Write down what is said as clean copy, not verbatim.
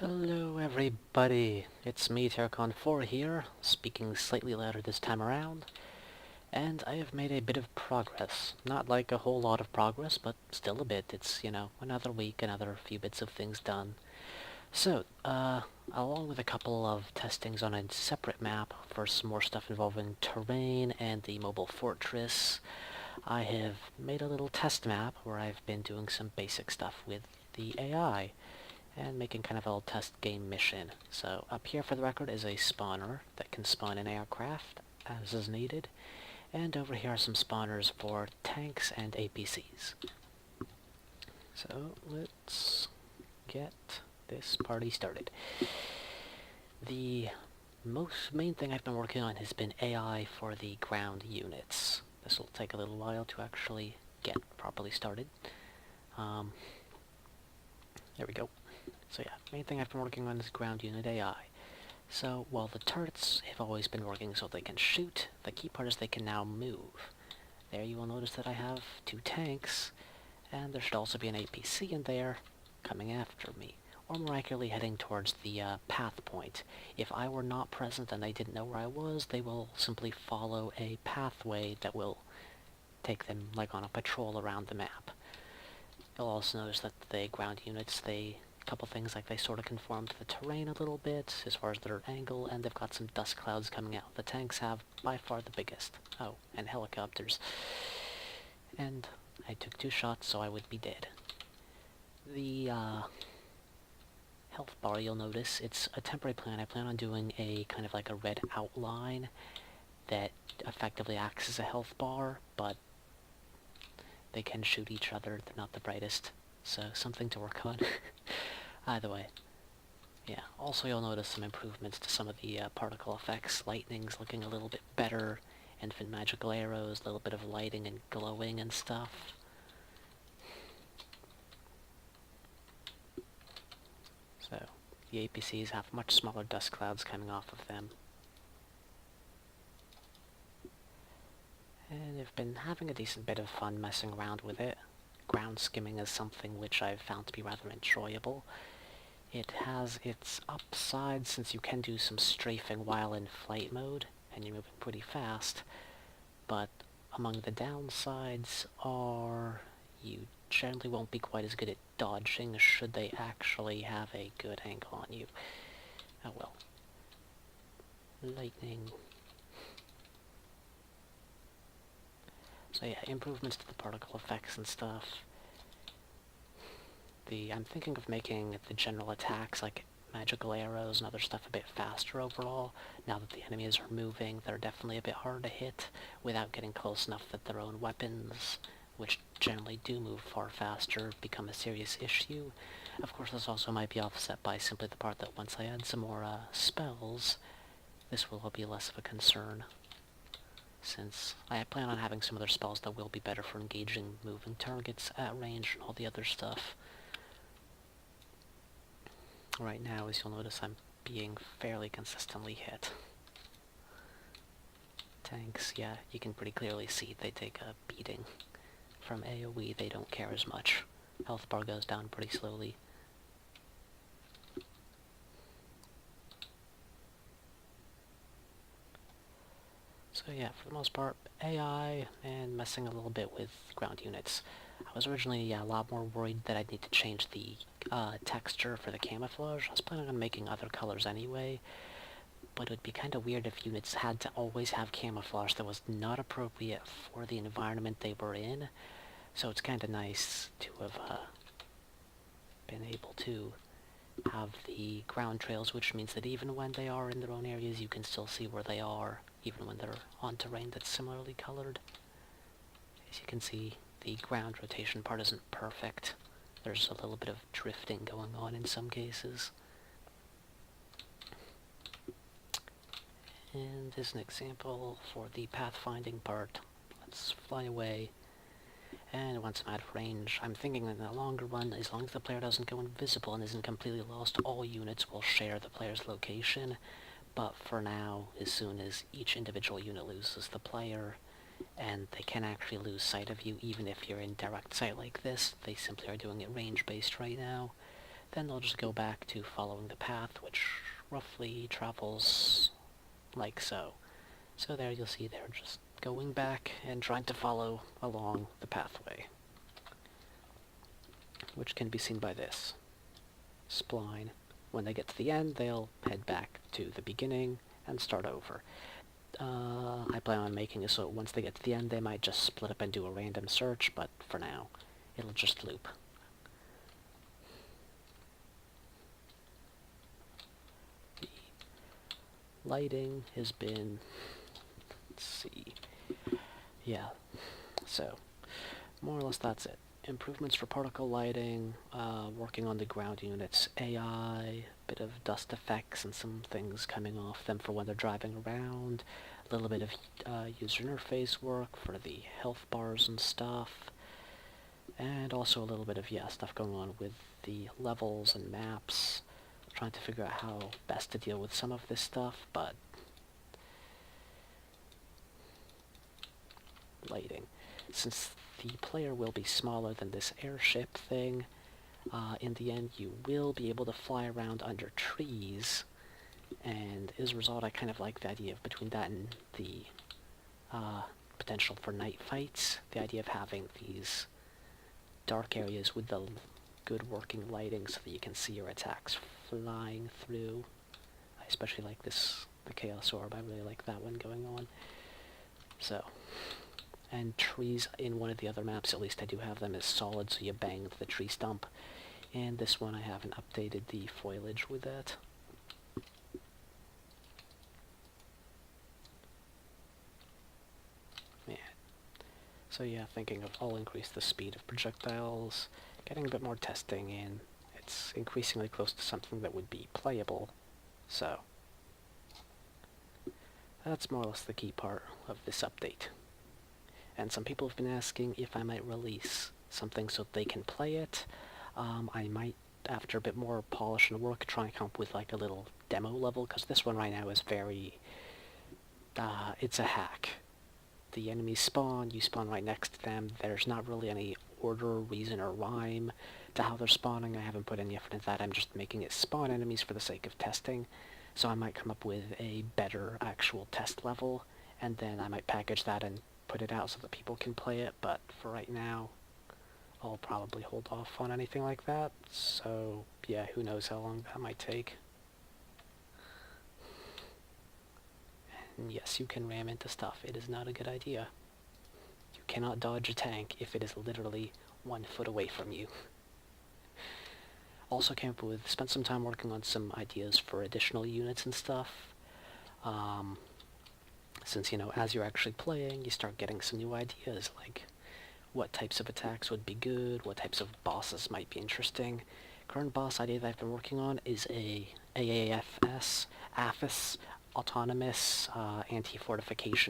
Hello everybody, it's me, Terracon4 here, speaking slightly louder this time around, and I have made a bit of progress. Not like a whole lot of progress, but still a bit. It's, another week, another few bits of things done. So, along with a couple of testings on a separate map for some more stuff involving terrain and the mobile fortress, I have made a little test map where I've been doing some basic stuff with the AI and making kind of a little test game mission. So up here for the record is a spawner that can spawn an aircraft as is needed, and over here are some spawners for tanks and APCs. So let's get this party started. The main thing I've been working on has been AI for the ground units. This will take a little while to actually get properly started. There we go. So yeah, main thing I've been working on is ground unit AI. So while the turrets have always been working so they can shoot, the key part is they can now move. There you will notice that I have 2 tanks, and there should also be an APC in there coming after me, or more accurately heading towards the path point. If I were not present and they didn't know where I was, they will simply follow a pathway that will take them like on a patrol around the map. You'll also notice that the ground units, couple things like they sort of conform to the terrain a little bit as far as their angle, and they've got some dust clouds coming out. The tanks have by far the biggest. Oh, and helicopters. And I took 2 shots, so I would be dead. The health bar, you'll notice, it's a temporary plan. I plan on doing a kind of like a red outline that effectively acts as a health bar, but they can shoot each other. They're not the brightest, so something to work on. Either way. Yeah, also you'll notice some improvements to some of the particle effects. Lightning's looking a little bit better, infant magical arrows, a little bit of lighting and glowing and stuff. So, the APCs have much smaller dust clouds coming off of them. And I've been having a decent bit of fun messing around with it. Ground skimming is something which I've found to be rather enjoyable. It has its upside since you can do some strafing while in flight mode, and you're moving pretty fast, but among the downsides are you generally won't be quite as good at dodging should they actually have a good angle on you. Oh well. Lightning. So yeah, improvements to the particle effects and stuff. I'm thinking of making the general attacks, like magical arrows and other stuff, a bit faster overall. Now that the enemies are moving, they're definitely a bit harder to hit without getting close enough that their own weapons, which generally do move far faster, become a serious issue. Of course, this also might be offset by simply the part that once I add some more spells, this will be less of a concern, since I plan on having some other spells that will be better for engaging moving targets at range and all the other stuff. Right now, as you'll notice, I'm being fairly consistently hit. Tanks, yeah, you can pretty clearly see they take a beating. From AoE, they don't care as much. Health bar goes down pretty slowly. So yeah, for the most part, AI and messing a little bit with ground units. I was originally a lot more worried that I'd need to change the texture for the camouflage. I was planning on making other colors anyway, but it would be kind of weird if units had to always have camouflage that was not appropriate for the environment they were in. So it's kind of nice to have been able to have the ground trails, which means that even when they are in their own areas, you can still see where they are, even when they're on terrain that's similarly colored. As you can see, the ground rotation part isn't perfect. There's a little bit of drifting going on in some cases. And as an example for the pathfinding part, let's fly away. And once I'm out of range, I'm thinking that in the longer run, as long as the player doesn't go invisible and isn't completely lost, all units will share the player's location. But for now, as soon as each individual unit loses the player, and they can actually lose sight of you even if you're in direct sight like this, they simply are doing it range-based right now. then they'll just go back to following the path, which roughly travels like so. So there you'll see they're just going back and trying to follow along the pathway, which can be seen by this spline. When they get to the end, they'll head back to the beginning and start over. I plan on making it so once they get to the end, they might just split up and do a random search, but for now, it'll just loop. The lighting has been, let's see, yeah, so more or less that's it. Improvements for particle lighting, working on the ground units, AI, bit of dust effects and some things coming off them for when they're driving around, a little bit of user interface work for the health bars and stuff, and also a little bit of, stuff going on with the levels and maps, trying to figure out how best to deal with some of this stuff, but lighting. Since the player will be smaller than this airship thing, in the end you will be able to fly around under trees, and as a result I kind of like the idea of between that and the potential for night fights, the idea of having these dark areas with the good working lighting so that you can see your attacks flying through. I especially like this, the Chaos Orb, I really like that one going on. So, and trees in one of the other maps, at least I do have them as solid, so you bang the tree stump. And this one I haven't updated the foliage with that. Yeah. So yeah, thinking of I'll increase the speed of projectiles, getting a bit more testing in. It's increasingly close to something that would be playable, so that's more or less the key part of this update. And some people have been asking if I might release something so they can play it. I might, after a bit more polish and work, try and come up with like a little demo level, because this one right now is very, it's a hack. The enemies spawn, you spawn right next to them, there's not really any order, reason, or rhyme to how they're spawning. I haven't put any effort into that, I'm just making it spawn enemies for the sake of testing. So I might come up with a better actual test level, and then I might package that and put it out so that people can play it, but for right now, I'll probably hold off on anything like that, so yeah, who knows how long that might take. And yes, you can ram into stuff, it is not a good idea. You cannot dodge a tank if it is literally 1 foot away from you. Also came up with, spent some time working on some ideas for additional units and stuff. Since, as you're actually playing, you start getting some new ideas, like what types of attacks would be good, what types of bosses might be interesting. Current boss idea that I've been working on is a AAFS, autonomous, anti-fortification